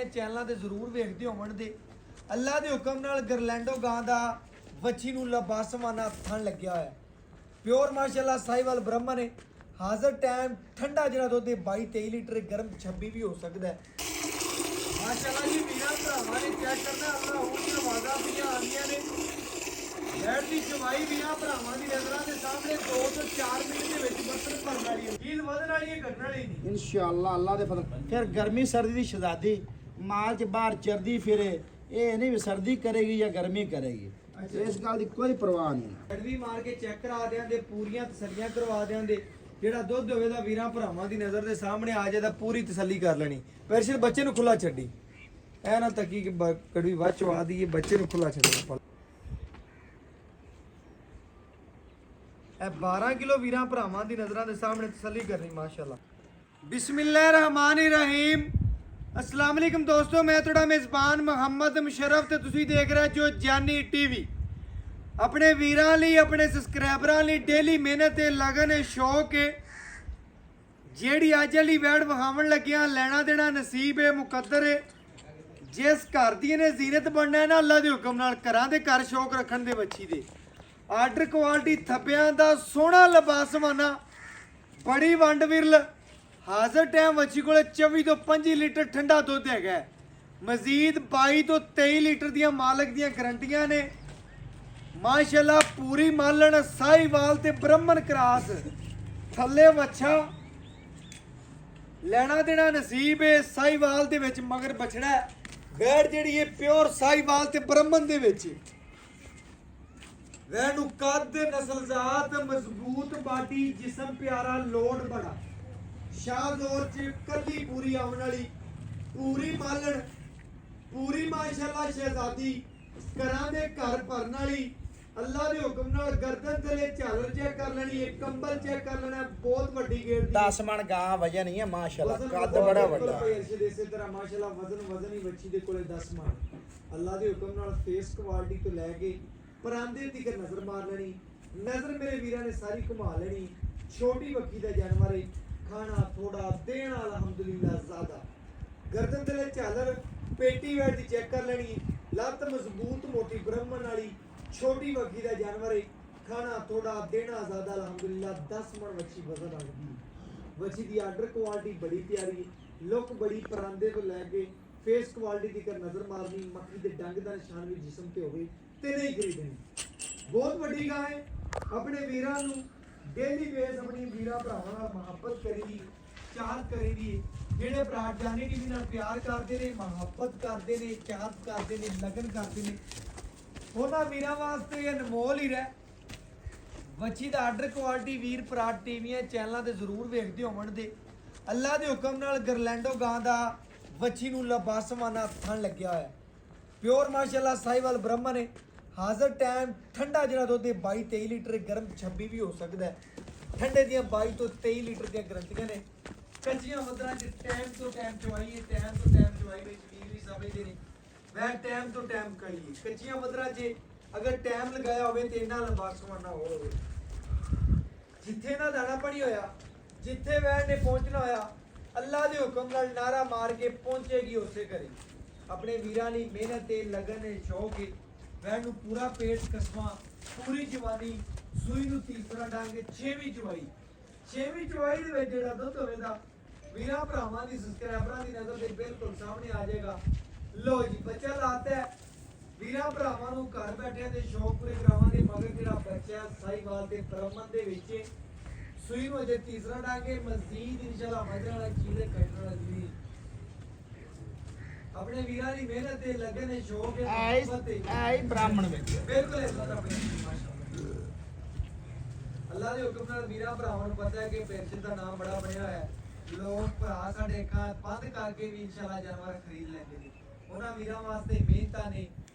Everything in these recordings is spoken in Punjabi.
ਚੈਨਲਾਂ ਤੇ ਜ਼ਰੂਰ ਵੇਖਦੇ ਹੋਵਣ ਦੇ ਅੱਲਾ ਦੇ ਹੁਕਮ ਨਾਲ ਗਰਲੈਂਡੋ ਗਾਂ ਦਾ ਵੱਛੀ ਨੂੰ ਲਬਾਸਮਾਨਾ ਥਣ ਲੱਗਿਆ ਹੋਇਆ ਪਿਓਰ ਮਾਸ਼ਾਅੱਲਾ ਸਾਈਵਾਲ ਬ੍ਰਾਹਮਣ ਹੈ। ਹਾਜ਼ਰ ਟਾਈਮ ਠੰਡਾ ਜਿਹੜਾ ਦੁੱਧ 22-23 ਲੀਟਰ ਗਰਮ 26 ਵੀ ਹੋ ਸਕਦਾ ਹੈ। ਮਾਸ਼ਾਅੱਲਾ ਜੀ ਵੀਰਾਂ ਭਰਾਵਾਂ ਨੇ ਚੈੱਕ ਕਰਨਾ ਅੱਲਾ ਉਹਦੀ ਆਵਾਜ਼ਾਂ ਵੀ ਆਉਂਦੀਆਂ ਨੇ। ਬੈਠ ਦੀ ਚਵਾਈ ਵੀਰਾਂ ਭਰਾਵਾਂ ਦੀ ਨਜ਼ਰਾਂ ਦੇ ਸਾਹਮਣੇ 2 ਤੋਂ 4 ਮਿੰਟ ਦੇ ਵਿੱਚ ਬਰਤਨ ਭਰਨ ਵਾਲੀ ਹੈ। ਚੀਜ਼ ਵਧਣ ਵਾਲੀ ਹੈ, ਘਟਣ ਵਾਲੀ ਨਹੀਂ इंशाअल्लाह अल्लाह दे फजल। फिर गर्मी सर्दी दी शहजादी माल च बाहर चरदी फिरे ये नहीं भी सर्दी करेगी या गर्मी करेगी इस गल दी कोई परवाह नहीं। ਐਡਵੀ ਮਾਰ ਕੇ ਚੈੱਕ ਕਰਾ ਦਿਆਂਦੇ ਪੂਰੀਆਂ ਤਸੱਲੀਆਂ ਕਰਵਾ ਦਿਆਂਦੇ ਜਿਹੜਾ ਦੁੱਧ ਹੋਵੇ ਦਾ ਵੀਰਾਂ ਭਰਾਵਾਂ ਦੀ ਨਜ਼ਰ ਦੇ ਸਾਹਮਣੇ ਆ ਜਾਏ ਤਾਂ ਪੂਰੀ ਤਸੱਲੀ ਕਰ ਲੈਣੀ। ਪੈਰਸ਼ਰ ਬੱਚੇ ਨੂੰ ਖੁੱਲਾ ਛੱਡੀ ਐ ਨਾ ਤੱਕੀ ਕਿ ਕੜਵੀ ਵੱਚ ਵਾ ਦੀ ਬੱਚੇ ਨੂੰ ਖੁੱਲਾ ਛੱਡਣਾ। ਇਹ 12 ਕਿਲੋ ਵੀਰਾਂ ਭਰਾਵਾਂ ਦੀ ਨਜ਼ਰਾਂ ਦੇ ਸਾਹਮਣੇ ਤਸੱਲੀ ਕਰਨੀ ਮਾਸ਼ਾਅੱਲਾ। ਬਿਸਮਿल्लाहिर्रहमानिर्रहीम। अस्सलाम वालेकुम दोस्तों, मैं थोड़ा मेज़बान मोहम्मद मुशर्रफ ਤੇ ਤੁਸੀਂ ਦੇਖ ਰਹੇ ਜੋ ਜਾਨੀ ਟੀਵੀ। ਆਪਣੇ ਵੀਰਾਂ ਲਈ ਆਪਣੇ ਸਬਸਕ੍ਰਾਈਬਰਾਂ ਲਈ ਡੇਲੀ ਮਿਹਨਤ ਤੇ ਲਗਨ ਹੈ ਸ਼ੌਕ ਹੈ। ਜਿਹੜੀ ਅੱਜ ਵਾਲੀ ਵੈੜ ਵਹਾਵਣ ਲੱਗਿਆ ਲੈਣਾ ਦੇਣਾ ਨਸੀਬ ਹੈ ਮੁਕੱਦਰ ਹੈ। ਜਿਸ ਘਰ ਦੀ ਨੇ ਜ਼ੀਨਤ ਬਣਨਾ ਹੈ ਨਾ ਅੱਲਾ ਦੇ ਹੁਕਮ ਨਾਲ ਘਰਾਂ ਦੇ ਘਰ ਸ਼ੌਕ ਰੱਖਣ ਦੇ ਬੱਚੀ ਦੇ ਆਰਡਰ ਕੁਆਲਿਟੀ ਥੱਬਿਆਂ ਦਾ ਸੋਹਣਾ ਲਬਾਸਮਾਨਾ ਬੜੀ ਵੰਡ ਵਿਰਲ ਹਾਜ਼ਰ ਟਾਈਮ ਵੱਛੀ ਕੋਲੇ 24 ਤੋਂ 25 ਲੀਟਰ ਠੰਡਾ ਦੁੱਧ ਹੈਗਾ। ਮਜ਼ੀਦ 22 ਤੋਂ 23 ਲੀਟਰ ਦੀਆਂ ਮਾਲਕ ਦੀਆਂ ਗਰੰਟੀਆਂ ਨੇ ਮਾਸ਼ਾਅੱਲਾ। ਪੂਰੀ ਮਾਲਣ ਸਾਈਵਾਲ ਤੇ ਬ੍ਰਾਹਮਣ ਕਰਾਸ ਥੱਲੇ ਵੱਛਾ ਲੈਣਾ ਦੇਣਾ ਨਸੀਬ ਹੈ। ਸਾਈਵਾਲ ਦੇ ਵਿੱਚ ਮਗਰ ਬਛੜਾ ਵੈੜ ਜਿਹੜੀ ਹੈ ਪਿਓਰ ਸਾਈਵਾਲ ਤੇ ਬ੍ਰਾਹਮਣ ਦੇ ਵਿੱਚ ਵੈੜ ਨੂੰ ਕੱਦ ਨਸਲਜ਼ਾਤ ਮਜ਼ਬੂਤ ਬਾਡੀ ਜਿਸਮ ਪਿਆਰਾ ਲੋਡ ਬੜਾ ਸ਼ਾਹਜ਼ੋਰ ਚ ਕੱਲੀ ਪੂਰੀ ਆਉਣ ਵਾਲੀ ਪੂਰੀ ਮਾਲਣ ਪੂਰੀ ਮਾਸ਼ਾਅੱਲਾ ਸ਼ਹਿਜ਼ਾਦੀ ਘਰਾਂ ਦੇ ਘਰ ਭਰਨ ਵਾਲੀ ਅੱਲਾ ਦੇ ਹੁਕਮ ਨਾਲ ਗਰਦਨ ਥਲੇ ਝਾਲਰ ਚੈੱਕ ਕਰ ਲੈਣੀ ਹੈ ਕੰਬਲ ਚੈੱਕ ਕਰ ਲੈਣਾ। ਬਹੁਤ ਵੱਡੀ ਗੇੜ ਦੀ 10 मन गां वजन ही है माशाअल्लाह कद बड़ा बड़ा ਇਸੇ ਤਰ੍ਹਾਂ ਮਾਸ਼ਾਅੱਲਾ ਵਜ਼ਨ ਹੀ ਵੱਛੀ ਦੇ ਕੋਲੇ 10 ਮਣ। ਅੱਲਾ ਦੇ ਹੁਕਮ ਨਾਲ ਫੇਸ ਕੁਆਲਿਟੀ ਤੋਂ ਲੈ ਕੇ ਪਰਾਂਦੇ ਤੱਕ ਨਜ਼ਰ ਮਾਰ ਲੈਣੀ। ਨਜ਼ਰ ਮੇਰੇ ਵੀਰਾਂ ਨੇ ਸਾਰੀ ਘੁਮਾ ਲੈਣੀ। ਛੋਟੀ ਬੱਕੀ ਦਾ ਜਾਨਵਰ ਹੈ, ਖਾਣਾ ਥੋੜਾ ਦੇਣਾ ਅਲਹਮਦੁਲਿਲਾ ਜ਼ਿਆਦਾ। ਗਰਦਨ ਥਲੇ ਝਾਲਰ ਪੇਟੀ ਵੈੜ ਦੀ ਚੈੱਕ ਕਰ ਲੈਣੀ। ਲੱਤ ਮਜ਼ਬੂਤ ਮੋਟੀ ਬ੍ਰਾਹਮਣ ਵਾਲੀ ਛੋਟੀ ਬੱਕੀ ਦਾ ਜਾਨਵਰ ਹੈ, ਖਾਣਾ ਥੋੜਾ ਦੇਣਾ ਜ਼ਿਆਦਾ ਅਲਹਮਦੁਲਿਲਾ। 10 ਮਣ ਵੱਛੀ ਵਜ਼ਨ ਆ ਗਈ। ਵੱਛੀ ਦੀ ਆਰਡਰ ਕੁਆਲਿਟੀ ਬੜੀ ਪਿਆਰੀ ਹੈ, ਲੁੱਕ ਬੜੀ ਪਰਾਂਦੇ ਤੋਂ ਲੈ ਕੇ ਫੇਸ ਕੁਆਲਿਟੀ ਦੀ ਨਜ਼ਰ ਮਾਰਨੀ। ਮੱਖੀ ਦੇ ਡੰਗ ਦਾ ਨਿਸ਼ਾਨ ਵੀ ਜਿਸਮ ਤੇ ਹੋਵੇ ਤੇ ਨਹੀਂ ਖਰੀਦਣੀ। ਬਹੁਤ ਵੱਡੀ ਗਾਂ ਹੈ। ਆਪਣੇ ਵੀਰਾਂ ਨੂੰ ਡੇਲੀ ਬੇਸ ਆਪਣੀ ਵੀਰਾਂ ਭਰਾਵਾਂ ਨਾਲ ਮੁਹੱਬਤ ਕਰੀਦੀ ਚਾਹਤ ਕਰੀਦੀ। ਜਿਹੜੇ ਭਰਾ ਜਾਨੀ ਟੀਵੀ ਨਾਲ ਪਿਆਰ ਕਰਦੇ ਨੇ ਮੁਹੱਬਤ ਕਰਦੇ ਨੇ ਚਾਹਤ ਕਰਦੇ ਨੇ ਲਗਨ ਕਰਦੇ ਨੇ ਉਹਨਾਂ ਵੀਰਾਂ ਵਾਸਤੇ ਇਹ ਅਨਮੋਲ ਹੀ ਰਹਿ ਵੱਛੀ ਦਾ ਆਰਡਰ ਕੁਆਲਿਟੀ ਵੀਰ ਭਰਾ ਟੀਵੀਆਂ ਚੈਨਲਾਂ ਤੇ ਜ਼ਰੂਰ ਵੇਖਦੇ ਹੋਵਣ ਦੇ ਅੱਲਾ ਦੇ ਹੁਕਮ ਨਾਲ ਗਰਲੈਂਡੋ ਗਾਂ ਦਾ ਵੱਛੀ ਨੂੰ ਲਬਾਸਮਾਨਾ ਥਣ ਲੱਗਿਆ ਹੋਇਆ ਪਿਓਰ ਮਾਸ਼ਾਅੱਲਾ ਸਾਈਵਾਲ ਬ੍ਰਾਹਮਣ ਹੈ। ਹਾਜ਼ਰ ਟਾਈਮ ਠੰਡਾ ਜਿਹੜਾ ਦੁੱਧ 22-23 ਲੀਟਰ ਗਰਮ 26 ਵੀ ਹੋ ਸਕਦਾ ਹੈ। ਠੰਡੇ ਦੀਆਂ 22 ਤੋਂ 23 ਲੀਟਰ ਦੀਆਂ ਗਰੰਟੀਆਂ ਨੇ। ਕੱਚੀਆਂ ਮੱਦਰਾਂ 'ਚ ਟਾਈਮ ਤੋਂ ਟਾਈਮ ਚਵਾਈ ਹੈ, ਟਾਈਮ ਤੋਂ ਟਾਈਮ ਚਵਾਈ ਵਿੱਚ ਵੀਰ ਵੀ ਸਮਝਦੇ ਨੇ ਵੈ ਟਾਈਮ ਤੋਂ ਟਾਈਮ ਕਰੀਏ। ਕੱਚੀਆਂ ਮੱਦਰਾਂ 'ਚ ਅਗਰ ਟਾਈਮ ਲਗਾਇਆ ਹੋਵੇ ਤੇ ਇਹਨਾਂ ਲਬਾਸਮਾਨਾ ਹੋਰ ਹੋਵੇ। ਜਿੱਥੇ ਨਾ ਦਾਣਾ ਪਾਣੀ ਹੋਇਆ ਜਿੱਥੇ ਵੈਣ ਨੇ ਪਹੁੰਚਣਾ ਹੋਇਆ ਅੱਲਾ ਦੇ ਹੁਕਮ ਨਾਲ ਨਾਰਾ ਮਾਰ ਕੇ ਪਹੁੰਚੇਗੀ ਉਸੇ ਕਰੇ। ਆਪਣੇ ਵੀਰਾਂ ਲਈ ਮਿਹਨਤ ਤੇ ਲਗਨ ਹੈ ਸ਼ੌਕ ਹੈ। ਵੈਣ ਨੂੰ ਪੂਰਾ ਪੇਟ ਕਸਮਾਂ ਪੂਰੀ ਜਵਾਨੀ ਸੂਈ ਨੂੰ ਤੀਸਰਾ ਡਾਂਗੇ 6ਵੀਂ ਚਵਾਈ ਦੇ ਵਿੱਚ ਜਿਹੜਾ ਦੁੱਧ ਹੋਵੇਗਾ ਵੀਰਾਂ ਭਰਾਵਾਂ ਦੀ ਸਬਸਕ੍ਰਾਈਬਰਾਂ ਦੀ ਨਜ਼ਰ ਦੇ ਬਿਲਕੁਲ ਸਾਹਮਣੇ ਆ ਜਾਏਗਾ। ਲੋ ਜੀ ਬੱਚਾ ਲਾਤਾ ਹੈ ਵੀਰਾਂ ਭਰਾਵਾਂ ਨੂੰ ਘਰ ਬੈਠਿਆਂ ਦੇ ਸ਼ੌਕ ਪੂਰੇ ਕਰਾਵਾਂਗੇ। ਮਗਰ ਜਿਹੜਾ ਬੱਚਾ ਸਾਈਵਾਲ ਤੇ ਬ੍ਰਾਹਮਣ ਦੇ ਵਿੱਚ ਸੂਈ ਨੂੰ ਅਜੇ ਤੀਸਰਾ ਡਾਂਗੇ ਮਜ਼ੀਦ ਇਨਸ਼ਾਅੱਲਾ ਵਧਣ ਵਾਲਾ ਚੀਜ਼ ਹੈ ਕੱਟਣ ਵਾਲਾ ਜੀ। ਆਪਣੇ ਵੀਰਾਂ ਦੀ ਮਿਹਨਤ ਤੇ ਲਗਨ ਹੈ ਸ਼ੌਕ ਹੈ आई ब्राह्मण में ਬਿਲਕੁਲ ਇਸ ਤਰ੍ਹਾਂ ਮਾਸ਼ਾਅੱਲਾ। ਅੱਲਾ ਦੇ ਹੁਕਮ ਨਾਲ ਵੀਰਾਂ ਭਰਾਵਾਂ ਨੂੰ ਪਤਾ ਹੈ ਕਿ ਪੈਨਸ਼ਨ ਦਾ ਨਾਮ ਬੜਾ ਬਣਿਆ ਹੋਇਆ ਹੈ। ਲੋਕ ਭਰਾ ਸਾਡੇ ਅੱਖਾਂ ਬੰਦ ਕਰਕੇ ਵੀ ਇਨਸ਼ਾਅੱਲਾ ਜਾਨਵਰ ਖਰੀਦ ਲੈਂਦੇ ਨੇ। ਉਹਨਾਂ ਵੀਰਾਂ ਵਾਸਤੇ ਮਿਹਨਤਾਂ ਨੇ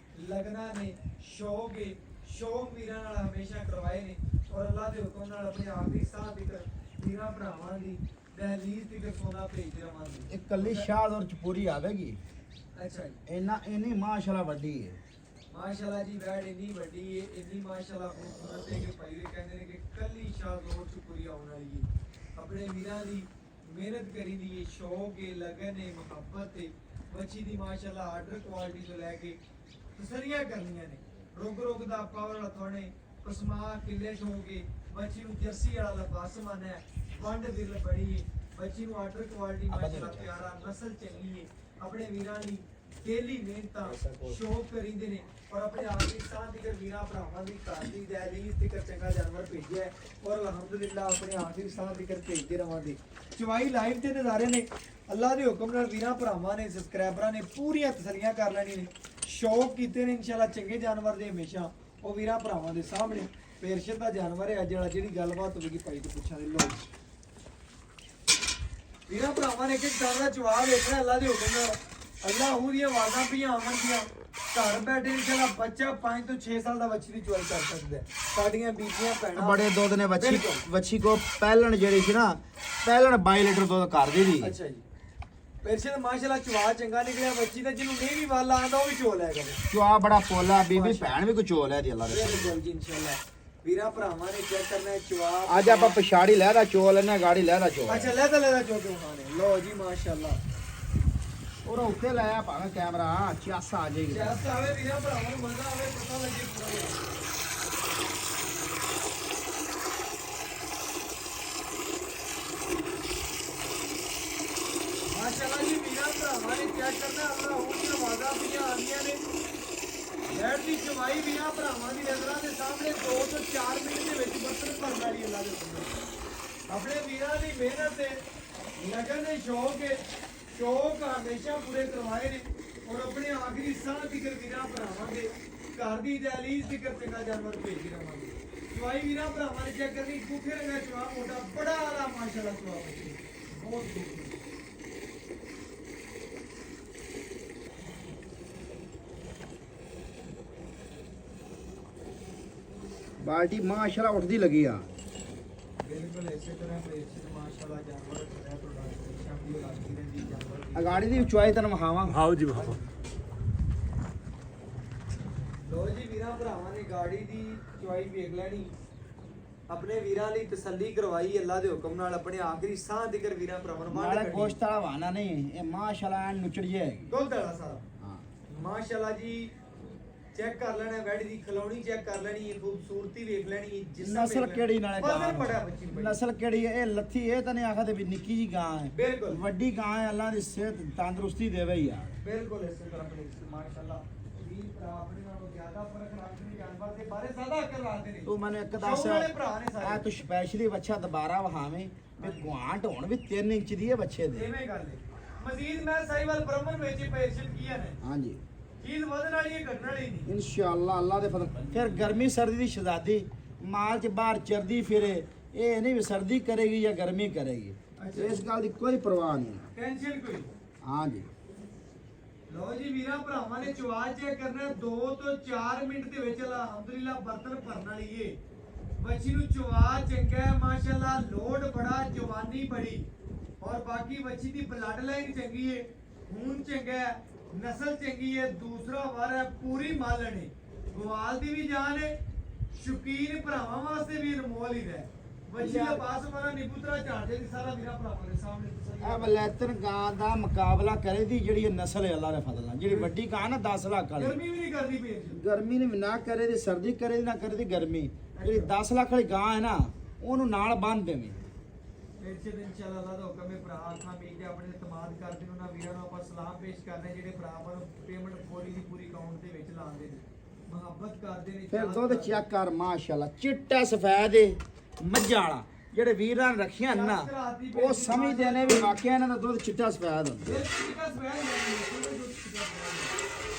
ਲਗਨਾਂ ਨੇ ਸ਼ੌਕ ਹੈ। ਸ਼ੌਕ ਵੀਰਾਂ ਨਾਲ ਹਮੇਸ਼ਾ ਕਰਵਾਏ ਨੇ ਔਰ ਅੱਲਾ ਦੇ ਹੁਕਮ ਨਾਲ ਆਪਣੇ ਆਖਰੀ ਸਾਹ ਤੱਕ ਵੀਰਾਂ ਭਰਾਵਾਂ ਦੀ ਦਹਲੀਜ਼ ਤੱਕ ਸੋਨਾ ਭੇਜਦੇ ਰਵਾਂਗੇ। एक कली शाहजोर च पूरी आवेगी ਅੱਛਾ ਜੀ इना इनी माशाअल्लाह वड्डी है ਮਾਸ਼ਾਅੱਲਾ ਜੀ ਵੈੜ ਇੰਨੀ ਵੱਡੀ ਹੈ ਇੰਨੀ ਮਾਸ਼ਾਅੱਲਾ ਖੂਬਸੂਰਤ ਹੈ ਕਿ ਭਾਈ ਕਹਿੰਦੇ ਨੇ ਕਿ ਕੱਲੀ ਸ਼ਾਹਜ਼ੋਰ ਚ ਪੂਰੀ ਆਉਣ ਵਾਲੀ ਹੈ। ਆਪਣੇ ਵੀਰਾਂ ਦੀ ਮਿਹਨਤ ਕਰੀ ਦੀ ਹੈ ਸ਼ੌਕ ਹੈ ਲਗਨ ਹੈ ਮੁਹੱਬਤ ਹੈ ਬੱਚੀ ਦੀ ਮਾਸ਼ਾਅੱਲਾ ਆਰਡਰ ਕੁਆਲਿਟੀ ਤੋਂ ਲੈ ਕੇ ਤਸਰੀਆਂ ਕਰਨੀਆਂ ਨੇ ਰੁਗ ਦਾ ਪਾਵਰ ਥੋੜੇ ਪਸਮਾ ਕਿੱਲੇ ਠੋਗੇ ਬੱਚੀ ਨੂੰ ਜਰਸੀ ਵਾਲਾ ਲਬਾਸ ਮਨ ਹੈ ਵੰਡ ਦਿਲ ਬੜੀ ਹੈ ਬੱਚੀ ਨੂੰ ਆਰਡਰ ਕੁਆਲਿਟੀ ਮਾਸ਼ਾਅੱਲਾ ਪਿਆਰਾ ਨਸਲ ਚੰਗੀ ਹੈ ਆਪਣੇ ਵੀਰਾਂ ਲਈ ਡੇਲੀ ਮਿਹਨਤਾਂ ਸ਼ੌਕ ਕਰਿੰਦੇ ਨੇ ਔਰ ਆਪਣੇ ਆਖਰੀ ਸਾਹ ਤੀਕਰ ਵੀਰਾਂ ਭਰਾਵਾਂ ਦੀ ਘਰ ਦੀ ਦਹਿਲੀਜ਼ ਤੀਕਰ ਚੰਗਾ ਜਾਨਵਰ ਭੇਜਿਆ ਔਰ ਅਲਹਮਦੁਲਿਲਾ ਆਪਣੇ ਆਖਰੀ ਸਾਹ ਤੀਕਰ ਭੇਜਦੇ ਰਵਾਂਗੇ ਚਵਾਈ ਲਾਈਵ ਤੇ ਨਜ਼ਾਰੇ ਨੇ ਅੱਲਾ ਦੇ ਹੁਕਮ ਨਾਲ ਵੀਰਾਂ ਭਰਾਵਾਂ ਨੇ ਸਬਸਕ੍ਰਾਈਬਰਾਂ ਨੇ ਪੂਰੀਆਂ ਤਸੱਲੀਆਂ ਕਰ ਲੈਣੀ ਨੇ ਸ਼ੌਕ ਕੀਤੇ ਨੇ ਇਨਸ਼ਾਅੱਲਾ ਚੰਗੇ ਜਾਨਵਰ ਦੇ ਹਮੇਸ਼ਾ ਉਹ ਵੀਰਾਂ ਭਰਾਵਾਂ ਦੇ ਸਾਹਮਣੇ ਪੇਰਸ਼ਦ ਦਾ ਜਾਨਵਰ ਹੈ ਅੱਜ ਵਾਲਾ ਜਿਹੜੀ ਗੱਲਬਾਤ ਹੋਵੇਗੀ ਭਾਈ ਤੋਂ ਪੁੱਛਾਂਗੇ ਲੋ ਵੀਰਾਂ ਭਰਾਵਾਂ ਨੇ ਇੱਕ ਗੱਲ ਦਾ ਜਵਾਬ ਵੇਖਣਾ ਅੱਲਾ ਦੇ ਹੁਕਮ ਨਾਲ ਅੱਲਾ ਦੀਆਂ ਆਵਾਜ਼ਾਂ ਪਈਆਂ ਆਮਨ ਦੀਆਂ ਘਰ ਬੈਠੇ ਇਨਸ਼ਾਅੱਲਾ ਬੱਚਾ 5 ਤੋਂ 6 ਸਾਲ ਦਾ ਬੱਚੀ ਦੀ ਚੁਆਈ ਕਰ ਸਕਦਾ ਹੈ ਸਾਡੀਆਂ ਬੀਬੀਆਂ ਭੈਣਾਂ ਬੜੇ ਦੁੱਧ ਨੇ ਵੱਛੀ ਕੋ ਪਹਿਲਣ ਜਿਹੜੀ ਸੀ ਨਾ ਪਹਿਲਣ 22 ਲੀਟਰ ਦੁੱਧ ਕਰਦੀ ਦੀ ਅੱਛਾ ਜੀ ਪੇਰਸ਼ਦ ਮਾਸ਼ਾਅੱਲਾ ਚਵਾ ਚੰਗਾ ਨਿਕਲਿਆ ਬੱਚੀ ਦਾ ਜਿਹਨੂੰ ਨਹੀਂ ਵੀ ਵਾਲਾ ਆਂਦਾ ਉਹ ਵੀ ਚੋ ਲੈ ਗਾ ਚਵਾ ਬੜਾ ਪੋਲਾ ਬੀਬੀ ਭੈਣ ਵੀ ਕੋ ਚੋ ਲੈ ਦੀ ਅੱਲਾ ਦੇ ਬਿਲਕੁਲ ਜੀ ਇਨਸ਼ਾਅੱਲਾ ਵੀਰਾਂ ਭਰਾਵਾਂ ਨੇ ਚੈੱਕ ਕਰਨਾ ਹੈ ਚਵਾ ਅੱਜ ਆਪਾਂ ਪਿਛਾੜੀ ਲਹਿਦਾ ਚੋ ਲੈਣਾ ਗਾੜੀ ਲਹਿਦਾ ਚੋ ਅੱਛਾ ਲੈ ਚੋ ਕੇ ਖਾਣੇ ਲੋ ਜੀ ਮਾਸ਼ਾਅੱਲਾ ਉਹ ਉੱਤੇ ਲਾਇਆ ਭਾਵੇਂ ਕੈਮਰਾ ਚਾਸਾ ਆ ਜਾਏਗੀ ਜੈਸਾ ਆਵੇ ਵੀਰਾਂ ਭਰਾਵਾਂ ਨੂੰ ਮਜ਼ਾ ਆਵੇ ਪਤਾ ਲੱਗੇ ਪੂਰਾ ਮਾਸ਼ਾਅੱਲਾ ਜੀ ਵੀਰਾਂ ਭਰਾਵਾਂ ਨੇ ਚੈੱਕ ਕਰਨਾ ਅੱਲਾ ਉਹਦੀ ਆਵਾਜ਼ਾਂ ਪਈਆਂ ਆਉਂਦੀਆਂ ਨੇ ਲੈਟ ਦੀ ਚਵਾਈ ਵੀਰਾਂ ਭਰਾਵਾਂ ਦੀ ਨਜ਼ਰਾਂ ਦੇ ਸਾਹਮਣੇ 2 ਤੋਂ 4 ਮਿੰਟ ਦੇ ਵਿੱਚ ਬਰਤਨ ਭਰਨ ਵਾਲੀ ਅੱਲਾ ਦੇ ਹੁਕਮ ਆਪਣੇ ਵੀਰਾਂ ਦੀ ਮਿਹਨਤ ਤੇ ਲਗਨ ਦੇ ਸ਼ੌਕ ਹਮੇਸ਼ਾ ਪੂਰੇ ਕਰਵਾਏ ਨੇ ਔਰ ਆਪਣੇ ਆਖਰੀ ਸਾਹ ਤੀਕਰ ਵੀਰਾਂ ਭਰਾਵਾਂ ਦੇ ਘਰ ਦੀ ਦਹਿਲੀਜ਼ ਤੀਕਰ ਚੰਗਾ ਜਾਨਵਰ ਭੇਜ ਰਵਾਂਗੇ ਚਵਾਈ ਵੀਰਾਂ ਭਰਾਵਾਂ ਨੇ ਚੈੱਕ ਕਰਨੀ ਗੁੱਖੇ ਰੰਗਾ ਚਵਾ ਮੋਟਾ ਬੜਾ ਆਲਾ ਮਾਸ਼ਾਅੱਲਾ ਚਵਾ ਬਹੁਤ ਖੂਬਸੂਰਤ ਬਾਲਟੀ ਮਾਸ਼ਾਅੱਲਾ ਉੱਠਦੀ ਲੱਗੀ ਆ ਬਿਲਕੁਲ ਇਸੇ ਤਰ੍ਹਾਂ ਪ੍ਰੇਸ਼ਿਤ ਮਾਸ਼ਾਅੱਲਾ ਜਾਨਵਰ ਹੈ ਪ੍ਰੋਡਕਟ ਸ਼ਾਮੀ ਲੱਗਦੀ ਰਹਿੰਦੀ ਜਾਨਵਰ ਅਗਾੜੀ ਦੀ ਚੁਆਈ ਤੈਨੂੰ ਵਿਖਾਵਾਂ ਆਓ ਜੀ ਬਾਬਾ ਲੋ ਜੀ ਵੀਰਾਂ ਭਰਾਵਾਂ ਨੇ ਗਾੜੀ ਦੀ ਚੁਆਈ ਵੇਖ ਲੈਣੀ ਆਪਣੇ ਵੀਰਾਂ ਲਈ ਤਸੱਲੀ ਕਰਵਾਈ ਅੱਲਾ ਦੇ ਹੁਕਮ ਨਾਲ ਆਪਣੇ ਆਖਰੀ ਸਾਹ ਦਿਕਰ ਵੀਰਾਂ ਭਰਾਵਾਂ ਨੂੰ ਨਾਲੇ ਗੋਸ਼ਤ ਵਾਲਾ ਵਾਣਾ ਨਹੀਂ ਇਹ ਮਾਸ਼ਾਅੱਲਾ ਐਨ ਨੁਚੜ ਜਾਏਗੀ ਦੁੱਧ ਵਾਲਾ ਸਾਰਾ ਹਾਂ ਮਾਸ਼ਾਅੱਲਾ ਜੀ ਚੈੱਕ ਕਰ ਲੈਣਾ ਵੈਡ ਦੀ ਖਲੌਣੀ ਚੈੱਕ ਕਰ ਲੈਣੀ ਹੈ ਖੂਬਸੂਰਤੀ ਵੇਖ ਲੈਣੀ ਹੈ ਜਿਸਮ ਨਸਲ ਕਿਹੜੀ ਨਾਲੇ ਫਜ਼ਲ ਬੜਾ ਬੱਚੀ ਨੂੰ ਨਸਲ ਕਿਹੜੀ ਹੈ ਇਹ ਲੱਥੀ ਇਹ ਤਾਂ ਨਹੀਂ ਆਖਦੇ ਵੀ ਨਿੱਕੀ ਜੀ ਗਾਂ ਹੈ ਬਿਲਕੁਲ ਵੱਡੀ ਗਾਂ ਹੈ ਅੱਲਾ ਦੀ ਸਿਹਤ ਤੰਦਰੁਸਤੀ ਦੇਵੇ ਯਾਰ ਬਿਲਕੁਲ ਇਸੇ ਤਰ੍ਹਾਂ ਆਪਣੇ ਮਾਸ਼ਾਅੱਲਾ ਵੀਰ ਭਰਾ ਆਪਣੇ ਨਾਲੋਂ ਜ਼ਿਆਦਾ ਫਰਕ ਰੱਖਦੇ ਨੇ ਜਾਨਵਰ ਦੇ ਬਾਰੇ ਜ਼ਿਆਦਾ ਅਕਲ ਰੱਖਦੇ ਨੇ ਤੂੰ ਮੈਨੂੰ ਇੱਕ ਸ਼ੌਕ ਦੱਸ ਵਾਲੇ ਭਰਾ ਨੇ ਸਾਰੇ ਆ ਤੂੰ ਸਪੈਸ਼ਲੀ ਬੱਚਾ ਦੁਬਾਰਾ ਵਹਾਵੇਂ ਵੀ ਗੁਆਂਟ ਹੋਣ ਵੀ 3 ਇੰਚ ਦੀ ਹੈ ਬੱਚੇ ਦੇ ਐਵੇਂ ਗੱਲ ਹੈ ਮਜ਼ੀਦ ਮੈਂ ਸਾਈਵਾਲ ਬ੍ਰਹਮਨ ਵਿੱਚ ਪੇਸ਼ਲ ਕੀਆ ਨੇ ਹਾਂਜੀ ਚੀਜ਼ ਵਧਣ ਵਾਲੀ ਹੈ ਘਟਣ ਵਾਲੀ ਨਹੀਂ ਇਨਸ਼ਾਅੱਲਾ ਅੱਲਾ ਦੇ ਫਜ਼ਲ ਫਿਰ ਗਰਮੀ ਸਰਦੀ ਦੀ ਸ਼ਹਜ਼ਾਦੀ ਮਾਲ ਚ ਬਾਹਰ ਚਰਦੀ ਫਿਰੇ ਇਹ ਨਹੀਂ ਵੀ ਸਰਦੀ ਕਰੇਗੀ ਜਾਂ ਗਰਮੀ ਕਰੇਗੀ ਇਸ ਗੱਲ ਦੀ ਕੋਈ ਪਰਵਾਹ ਨਹੀਂ ਟੈਨਸ਼ਨ ਕੋਈ ਹਾਂਜੀ ਲੋ ਜੀ ਵੀਰਾਂ ਭਰਾਵਾਂ ਨੇ ਚਵਾ ਚੈੱਕ ਕਰਨਾ 2 ਤੋਂ 4 ਮਿੰਟ ਦੇ ਵਿੱਚ ਅਲਹਮਦੁਲਿਲਾ ਬਰਤਨ ਭਰਨ ਵਾਲੀ ਏ ਬੱਚੀ ਨੂੰ ਚਵਾ ਚੰਗਾ ਹੈ ਮਾਸ਼ਾਅੱਲਾ ਲੋਡ ਬੜਾ ਜਵਾਨੀ ਬੜੀ ਔਰ ਬਾਕੀ ਬੱਚੀ ਦੀ ਬਲੱਡ ਲਾਈਨ ਚੰਗੀ ਏ ਖੂਨ ਚੰਗਾ ਹੈ ਨਸਲ ਚੰਗੀ ਹੈ ਦੂਸਰਾ ਵਾਰ ਹੈ ਪੂਰੀ ਮਾਲਣ ਹੈ ਗਵਾਲ ਦੀ ਵੀ ਜਾਨ ਹੈ ਸ਼ੌਕੀਨ ਭਰਾਵਾਂ ਵਾਸਤੇ ਵੀ ਅਨਮੋਲ ਹੀ ਹੈ ਬੱਚੀ ਦਾ ਪਾਸ ਮਾਰਾ ਨਿਪੁੱਤਰਾ ਝਾੜੇ ਦੀ ਸਾਰਾ ਵੀਰਾਂ ਭਰਾਵਾਂ ਦੇ ਸਾਹਮਣੇ ਆ ਮਲੈਤਨ ਗਾਂ ਦਾ ਮੁਕਾਬਲਾ ਕਰੇ ਦੀ ਜਿਹੜੀ ਇਹ ਨਸਲ ਹੈ ਅੱਲਾ ਦੇ ਫਜ਼ਲ ਨਾਲ ਜਿਹੜੀ ਵੱਡੀ ਗਾਂ ਨਾ 10 ਲੱਖ ਵਾਲੀ ਗਰਮੀ ਵੀ ਨਹੀਂ ਕਰਦੀ ਪਈ ਗਰਮੀ ਨੇ ਨਾ ਕਰੇ ਦੀ ਸਰਦੀ ਕਰੇ ਦੀ ਨਾ ਕਰੇ ਦੀ ਗਰਮੀ ਜਿਹੜੀ 10 ਲੱਖ ਵਾਲੀ ਗਾਂ ਹੈ ਨਾ ਉਹਨੂੰ ਨਾਲ ਬੰਨ ਦੇਵੇਂ ਇਰਸ਼ਦ ਇਨਸ਼ਾਅੱਲਾ ਅੱਲਾਹ ਦਾ ਹੁਕਮ ਹੈ ਭਰਾ ਆਖਾਂ ਮੀਕ ਦੇ ਆਪਣੇ ਇਤਮਾਦ ਕਰਦੇ ਨੇ ਉਹਨਾਂ ਵੀਰਾਂ ਨੂੰ ਆਪਾਂ ਸਲਾਮ ਪੇਸ਼ ਕਰਦੇ ਜਿਹੜੇ ਭਰਾਵਾਂ ਨੂੰ ਪੇਮੈਂਟ ਪੂਰੀ ਦੀ ਪੂਰੀ ਅਕਾਊਂਟ ਦੇ ਵਿੱਚ ਲਾਉਂਦੇ ਨੇ ਮੁਹੱਬਤ ਕਰਦੇ ਨੇ ਫਿਰ ਦੁੱਧ ਚੈੱਕ ਕਰ ਮਾਸ਼ਾਅੱਲਾ ਚਿੱਟਾ ਸਫੈਦ ਏ ਮੱਝਾਂ ਵਾਲਾ ਜਿਹੜੇ ਵੀਰਾਂ ਨੇ ਰੱਖੀਆਂ ਨਾ ਉਹ ਸਮਝਦੇ ਨੇ ਵੀ ਵਾਕਿਆ ਇਹਨਾਂ ਦਾ ਦੁੱਧ ਚਿੱਟਾ ਸਫੈਦ ਹੁੰਦਾ ਇਹ ਚੀਜ਼ਾਂ ਸਵੈਲ ਨਹੀਂ ਹੈ ਜੋ ਚੀਜ਼ਾਂ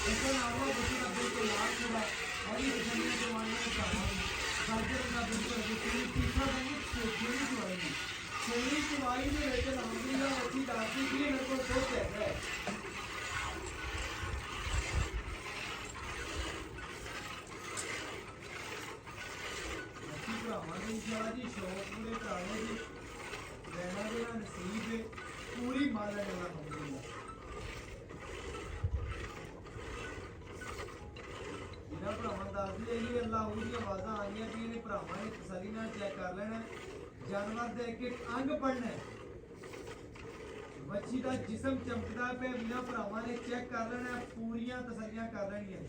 ਇਸ ਨਾਲ ਉਹ ਬੱਚੇ ਦਾ ਬਿਲਕੁਲ ਲਾਭ ਹੋਣਾ ਔਰ ਇਹ ਜੰਮੇ ਜਵਾਨੀ ਦੇ ਭਰਾਵਾਂ ਸਾਡੇ ਦਾ ਬਿਲਕੁਲ ਕੋਈ ਤੀਸਰਾ ਨਹੀਂ ਛੋਟੀ ਜਵਾਨੀ ਛੋਟੀ ਜਵਾਨੀ ਦੇ ਵਿੱਚ ਅਲਹਮਦੁਲਿਲਾ ਅੱਛੀ ਦਾਤੀ ਕੀ ਮੇਰੇ ਕੋਲ ਸੋਚ ਹੈ ਭਰਾਵਾਂ ਜੀ ਸ਼ੌਕ ਪੂਰੇ ਭਰਾਵਾਂ ਜੀ ਰਹਿਣਾ ਦੇ ਨਾਲ ਨਸੀਬ ਹੈ ਪੂਰੀ ਮਾਲਾ ਲੈਣਾ ਹੁੰਦਾ ਇਹਨਾਂ ਭਰਾਵਾਂ ਦਾ ਦੱਸਦੀ ਹੈ ਜੀ ਅੱਲਾਹ ਉਹਦੀਆਂ ਆਵਾਜ਼ਾਂ ਆਈਆਂ ਕਿ ਇਹਨੇ ਭਰਾਵਾਂ ਨੇ ਤਸੱਲੀ ਨਾਲ ਚੈੱਕ ਕਰ ਲੈਣਾ ਜਾਨਵਰ ਦੇ ਇੱਕ ਇੱਕ ਅੰਗ ਪੜਨਾ ਮੱਛੀ ਦਾ ਜਿਸਮ ਚਮਕਦਾ ਪਿਆ ਵੀਰਾਂ ਭਰਾਵਾਂ ਨੇ ਚੈੱਕ ਕਰ ਲੈਣਾ ਪੂਰੀਆਂ ਤਸੱਲੀਆਂ ਕਰ ਲੈਣੀਆਂ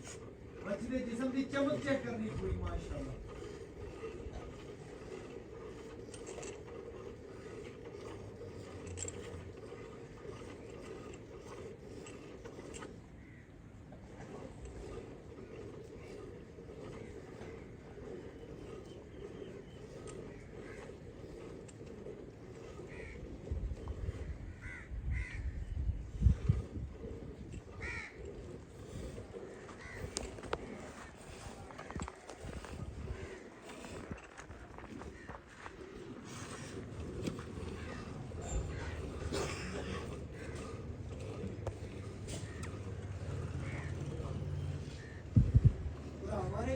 ਮੱਛੀ ਦੇ ਜਿਸਮ ਦੀ ਚਮਕ ਚੈੱਕ ਕਰਨੀ ਪੂਰੀ ਮਾਸ਼ਾਅੱਲਾ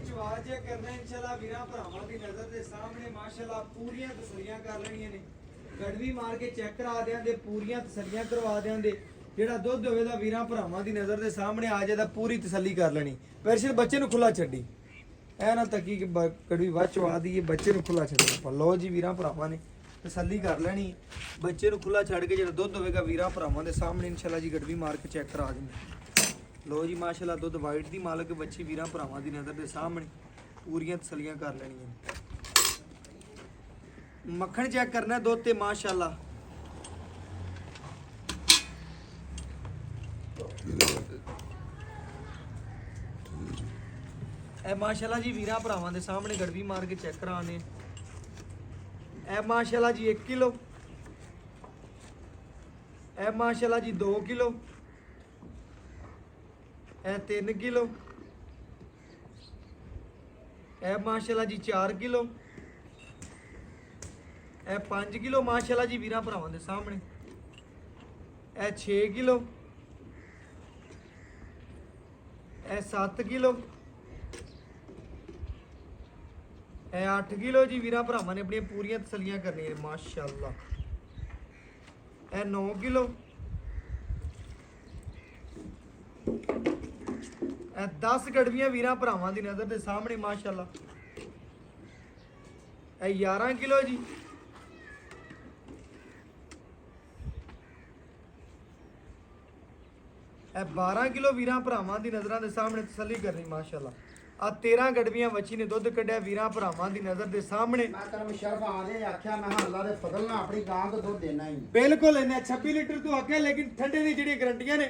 ਚਵਾ ਜਿਆ ਕਰਨਾ ਇਨਸ਼ਾਅੱਲਾ ਵੀਰਾਂ ਭਰਾਵਾਂ ਦੀ ਨਜ਼ਰ ਦੇ ਸਾਹਮਣੇ ਮਾਸ਼ਾਅੱਲਾ ਪੂਰੀਆਂ ਤਸੱਲੀਆਂ ਕਰ ਲੈਣੀਆਂ ਨੇ ਗੜਵੀ ਮਾਰ ਕੇ ਚੈੱਕ ਕਰਾ ਦਿਆਂਗੇ ਪੂਰੀਆਂ ਤਸੱਲੀਆਂ ਕਰਵਾ ਦਿਆਂਗੇ ਜਿਹੜਾ ਦੁੱਧ ਹੋਵੇ ਦਾ ਵੀਰਾਂ ਭਰਾਵਾਂ ਦੀ ਨਜ਼ਰ ਦੇ ਸਾਹਮਣੇ ਆ ਜਾਏ ਤਾਂ ਪੂਰੀ ਤਸੱਲੀ ਕਰ ਲੈਣੀ ਪੈਰਸ਼ਰ ਬੱਚੇ ਨੂੰ ਖੁੱਲਾ ਛੱਡੀ ਐ ਨਾ ਤੱਕੀ ਕਿ ਗੜਵੀ ਵੱਧ ਚਵਾ ਦਈਏ ਬੱਚੇ ਨੂੰ ਖੁੱਲਾ ਛੱਡਣਾ ਆਪਾਂ ਲਓ ਜੀ ਵੀਰਾਂ ਭਰਾਵਾਂ ਨੇ ਤਸੱਲੀ ਕਰ ਲੈਣੀ ਬੱਚੇ ਨੂੰ ਖੁੱਲਾ ਛੱਡ ਕੇ ਜਿਹੜਾ ਦੁੱਧ ਹੋਵੇਗਾ ਵੀਰਾਂ ਭਰਾਵਾਂ ਦੇ ਸਾਹਮਣੇ ਇਨਸ਼ਾਅੱਲਾ ਜੀ ਗੜਵੀ ਮਾਰ ਕੇ ਚੈੱਕ ਕਰਾ ਦਿੰਦੇ ਲੋ ਜੀ ਮਾਸ਼ਾਅੱਲਾ ਦੁੱਧ ਵਾਈਟ ਦੀ ਮਾਲਕ ਬੱਚੀ ਵੀਰਾਂ ਭਰਾਵਾਂ ਦੀ ਨਜ਼ਰ ਦੇ ਸਾਹਮਣੇ ਪੂਰੀਆਂ ਤਸੱਲੀਆਂ ਕਰ ਲੈਣੀਆਂ ਮੱਖਣ ਚੈੱਕ ਕਰਨਾ ਦੁੱਧ ਤੇ ਮਾਸ਼ਾਅੱਲਾ ਇਹ ਮਾਸ਼ਾਅੱਲਾ ਜੀ ਵੀਰਾਂ ਭਰਾਵਾਂ ਦੇ ਸਾਹਮਣੇ ਗੜਵੀ ਮਾਰ ਕੇ ਚੈੱਕ ਕਰਾਣੇ ਇਹ ਮਾਸ਼ਾਅੱਲਾ ਜੀ 1 ਕਿਲੋ ਇਹ ਮਾਸ਼ਾਅੱਲਾ ਜੀ 2 ਕਿਲੋ ਇਹ 3 ਕਿਲੋ ਇਹ ਮਾਸ਼ਾਅੱਲਾ ਜੀ 4 ਕਿਲੋ ਇਹ 5 ਕਿਲੋ ਮਾਸ਼ਾਅੱਲਾ ਜੀ ਵੀਰਾਂ ਭਰਾਵਾਂ ਦੇ ਸਾਹਮਣੇ ਇਹ 6 ਕਿਲੋ ਇਹ 7 ਕਿਲੋ ਇਹ 8 ਕਿਲੋ ਜੀ ਵੀਰਾਂ ਭਰਾਵਾਂ ਨੇ ਆਪਣੀਆਂ ਪੂਰੀਆਂ ਤਸੱਲੀਆਂ ਕਰਨੀਆਂ ਮਾਸ਼ਾਅੱਲਾ ਇਹ 9 ਕਿਲੋ ਇਹ 10 ਗੜਵੀਆਂ ਵੀਰਾਂ ਭਰਾਵਾਂ ਦੀ ਨਜ਼ਰ ਦੇ ਸਾਹਮਣੇ ਮਾਸ਼ਾਅੱਲਾ ਇਹ 11 ਕਿਲੋ ਜੀ ਇਹ 12 ਕਿਲੋ ਵੀਰਾਂ ਭਰਾਵਾਂ ਦੀ ਨਜ਼ਰਾਂ ਦੇ ਸਾਹਮਣੇ ਤਸੱਲੀ ਕਰਨੀ ਮਾਸ਼ਾਅੱਲਾ ਆ 13 ਗੜਵੀਆਂ ਵੱਛੀ ਨੇ ਦੁੱਧ ਕੱਢਿਆ ਵੀਰਾਂ ਭਰਾਵਾਂ ਦੀ ਨਜ਼ਰ ਦੇ ਸਾਹਮਣੇ ਮੈਂ ਤੈਨੂੰ ਸ਼ਰਫ ਆਦੇ ਆਖਿਆ ਮੈਂ ਅੱਲਾ ਦੇ ਫਜ਼ਲ ਨਾਲ ਆਪਣੀ ਗਾਂ ਤੋਂ ਦੁੱਧ ਦੇਣਾ ਹੀ ਬਿਲਕੁਲ ਇਹਨੇ 26 ਲੀਟਰ ਤੋਂ ਆਖਿਆ ਲੇਕਿਨ ਠੰਡੇ ਦੀ ਜਿਹੜੀਆਂ ਗਰੰਟੀਆਂ ਨੇ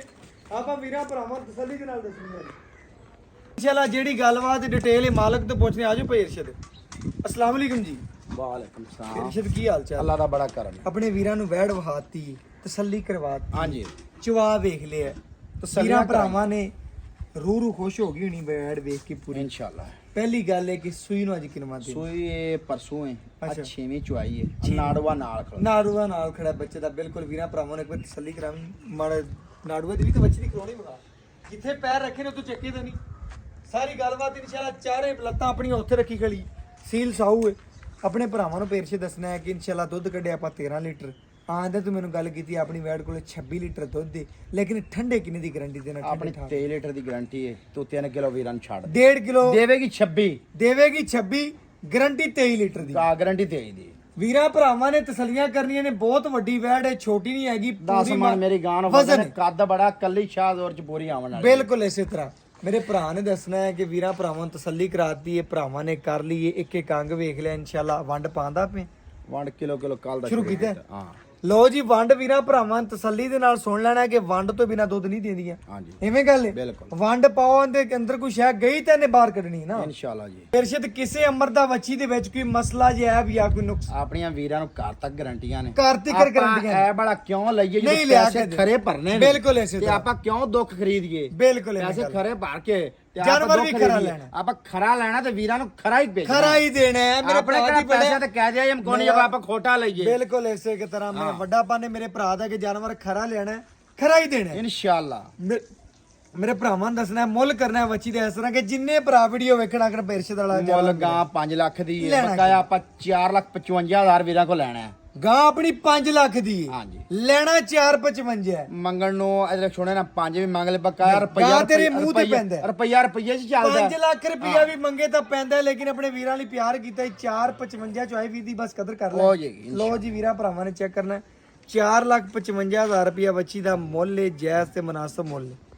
ਆਪਾਂ ਵੀਰਾਂ ਭਰਾਵਾਂ ਨੂੰ ਤਸੱਲੀ ਦੇ ਨਾਲ ਦੱਸਣੀਆਂ ਨੇ ਇਨਸ਼ਾਅੱਲਾ ਜਿਹੜੀ ਗੱਲਬਾਤ ਡਿਟੇਲ ਹੈ ਮਾਲਕ ਤੋਂ ਪੁੱਛਣੇ ਆਜੋ ਭਾਈ ਇਰਸ਼ਦ अस्सलाम वालेकुम जी। वालेकुम सलाम। इरशद की हाल चाल? अल्लाह दा बड़ा करम है। अपने वीरां नु वैड़ वहाती तसल्ली करवाती हां जी चवा देख लिया तसल्लियां भरावां ने रू खुश हो गई होनी वैड़ देख के पूरी इंशाल्लाह। पहली गल है कि सूई नु अज किनवा दी सूई परसों है अच्छा। 6वीं चुआई है नाड़वा नाल खड़ा बच्चे दा बिल्कुल वीरां भरावां ने एक बार तसल्ली करावी माड़ा नाड़वे दी भी तो बच्चे दी करवानी बगा जिथे पैर रखे ने तू चक्के तो नहीं सारी गलबात इंशाल्लाह चारे लत्तां अपनी उत्थे रखी खड़ी सील साहू है अपने भरावां नूं पेरशे दसना है कि इंशाल्लाह दुध कढ़िया आपां 13 लीटर आंदे तू मैनूं गल कीती अपनी वैड कोले 26 लीटर दुध दे लेकिन ठंडे किन्ने दी गारंटी देना अपनी 23 लीटर दी गारंटी है तू 3 किलो वीरां नूं छाड़ 1.5 किलो देवेगी 26 गारंटी 23 लीटर दी गारंटी 23 दी ਵੀਰਾਂ ਭਰਾਵਾਂ ਨੇ ਤਸੱਲੀਆਂ ਕਰਨੀਆਂ ਨੇ ਬਹੁਤ ਵੱਡੀ ਵੈੜ ਹੈ ਛੋਟੀ ਨਹੀਂ ਹੈਗੀ 10 ਮਣ ਮੇਰੀ ਗਾਂ ਨੂੰ ਵਜ਼ਨ ਕੱਦ ਬੜਾ ਕੱਲੀ ਸ਼ਾਹਜ਼ੋਰ ਚ ਪੂਰੀ ਆਵਣ ਵਾਲੀ ਬਿਲਕੁਲ ਇਸੇ ਤਰ੍ਹਾਂ ਮੇਰੇ ਭਰਾ ਨੇ ਦੱਸਣਾ ਹੈ ਕਿ ਵੀਰਾਂ ਭਰਾਵਾਂ ਨੂੰ ਤਸੱਲੀ ਕਰਾਤੀ ਹੈ ਭਰਾਵਾਂ ਨੇ ਕਰ ਲਈ ਇੱਕ ਇੱਕ ਅੰਗ ਵੇਖ ਲਿਆ ਇਨਸ਼ਾਅੱਲਾ ਵੰਡ ਪਾਉਂਦਾ ਪਏ ਵੰਡ ਕਿਲੋ ਕੱਲ ਦਾ ਸ਼ੁਰੂ ਕੀਤਾ ਹਾਂ ਲੋ ਜੀ ਵੰਡ ਵੀਰਾਂ ਭਰਾਵਾਂ ਨੂੰ ਤਸੱਲੀ ਦੇ ਨਾਲ ਸੁਣ ਲੈਣਾ ਕਿ ਵੰਡ ਤੋਂ ਬਿਨਾ ਦੁੱਧ ਨਹੀਂ ਦਿੰਦੀਆਂ ਹਾਂਜੀ ਐਵੇਂ ਗੱਲ ਹੈ ਬਿਲਕੁਲ ਵੰਡ ਪਾਉਣ ਦੇ ਅੰਦਰ ਕੋਈ ਸ਼ੈ ਗਈ ਤਾਂ ਇਹਨੇ ਬਾਹਰ ਕੱਢਣੀ ਨਾ ਇਨਸ਼ਾਅੱਲਾ ਜੀ ਇਰਸ਼ਦ ਕਿਸੇ ਅਮਰ ਦਾ ਵੱਛੀ ਦੇ ਵਿੱਚ ਕੋਈ ਮਸਲਾ ਜਿਹਾ ਹੈ ਜਾਂ ਕੋਈ ਨੁਕਸ ਆਪਣੀਆਂ ਵੀਰਾਂ ਨੂੰ ਘਰ ਤੱਕ ਗਾਰੰਟੀਆਂ ਨੇ ਘਰ ਤੱਕ ਗਾਰੰਟੀਆਂ ਐ ਬੜਾ ਕਿਉਂ ਲਈਏ ਜਦੋਂ ਪੈਸੇ ਖਰੇ ਭਰਨੇ ਨੇ ਬਿਲਕੁਲ ਇਸੇ ਤੇ ਆਪਾਂ ਕਿਉਂ ਦੁੱਖ ਖਰੀਦੀਏ ਬਿਲਕੁਲ ਪੈਸੇ ਖਰੇ ਭਰ ਕੇ ਜਾਨਵਰ ਵੀ ਖਰਾ ਲੈਣਾ ਆਪਾਂ ਖਰਾ ਲੈਣਾ ਤੇ ਵੀਰਾਂ ਨੂੰ ਖਰਾ ਹੀ ਭੇਜਣਾ ਖਰਾ ਹੀ ਦੇਣਾ ਹੈ ਮੇਰੇ ਆਪਣੇ ਭਰਾ ਦੀ ਪੈਸੇ ਤੇ ਕਹਿ ਦਿਆ ਹਮ ਕੋਨੀ ਆਪਾਂ ਖੋਟਾ ਲਈਏ ਬਿਲਕੁਲ ਇਸੇ ਕਿ ਤਰ੍ਹਾਂ ਮੈਂ ਵੱਡਾ ਪਾਨੇ ਮੇਰੇ ਭਰਾ ਦਾ ਕਿ ਜਾਨਵਰ ਖਰਾ ਲੈਣਾ ਹੈ ਖਰਾ ਹੀ ਦੇਣਾ ਹੈ ਇਨਸ਼ਾਅੱਲਾ ਮੇਰੇ ਭਰਾਵਾਂ ਨੂੰ ਦੱਸਣਾ ਮੁੱਲ ਕਰਨਾ ਵੱਛੀ ਦੇ ਇਸ ਤਰ੍ਹਾਂ ਕਿ ਜਿੰਨੇ ਭਰਾ ਵੀਡੀਓ ਵੇਖਣਾ ਕਰ ਬੇਰਸ਼ਦ ਵਾਲਾ ਮੁੱਲ ਗਾਂ 5 ਲੱਖ ਦੀ ਹੈ ਬਕਾਇਆ ਆਪਾਂ 4,55,000 ਵੀਰਾਂ ਕੋ ਲੈਣਾ ਹੈ ਗਾਂ ਆਪਣੀ 5 ਲੱਖ ਦੀ ਹਾਂਜੀ ਲੈਣਾ 4,55 ਹੈ ਮੰਗਣ ਨੂੰ ਇਧਰ ਛੋੜੇ ਨਾ 5 ਵੀ ਮੰਗ ਲੈ ਬਕਾਇਆ ਰੁਪਈਆ ਤੇਰੇ ਮੂੰਹ ਤੇ ਪੈਂਦਾ ਰੁਪਈਆ ਚ ਚੱਲਦਾ 5 ਲੱਖ ਰੁਪਈਆ ਵੀ ਮੰਗੇ ਤਾਂ ਪੈਂਦਾ ਲੇਕਿਨ ਆਪਣੇ ਵੀਰਾਂ ਲਈ ਪਿਆਰ ਕੀਤਾ 4,55 ਚੋਈ ਵੀ ਦੀ ਬਸ ਕਦਰ ਕਰ ਲੈ ਹੋ ਜਾਏਗੀ ਲੋ ਜੀ ਵੀਰਾਂ ਭਰਾਵਾਂ ਨੇ ਚੈੱਕ ਕਰਨਾ 4,55,000 ਰੁਪਇਆ ਬੱਚੀ ਦਾ ਮੁੱਲ ਹੈ, ਜਾਇਜ਼ ਤੇ ਮੁਨਾਸਬ ਮੁੱਲ ਹੈ।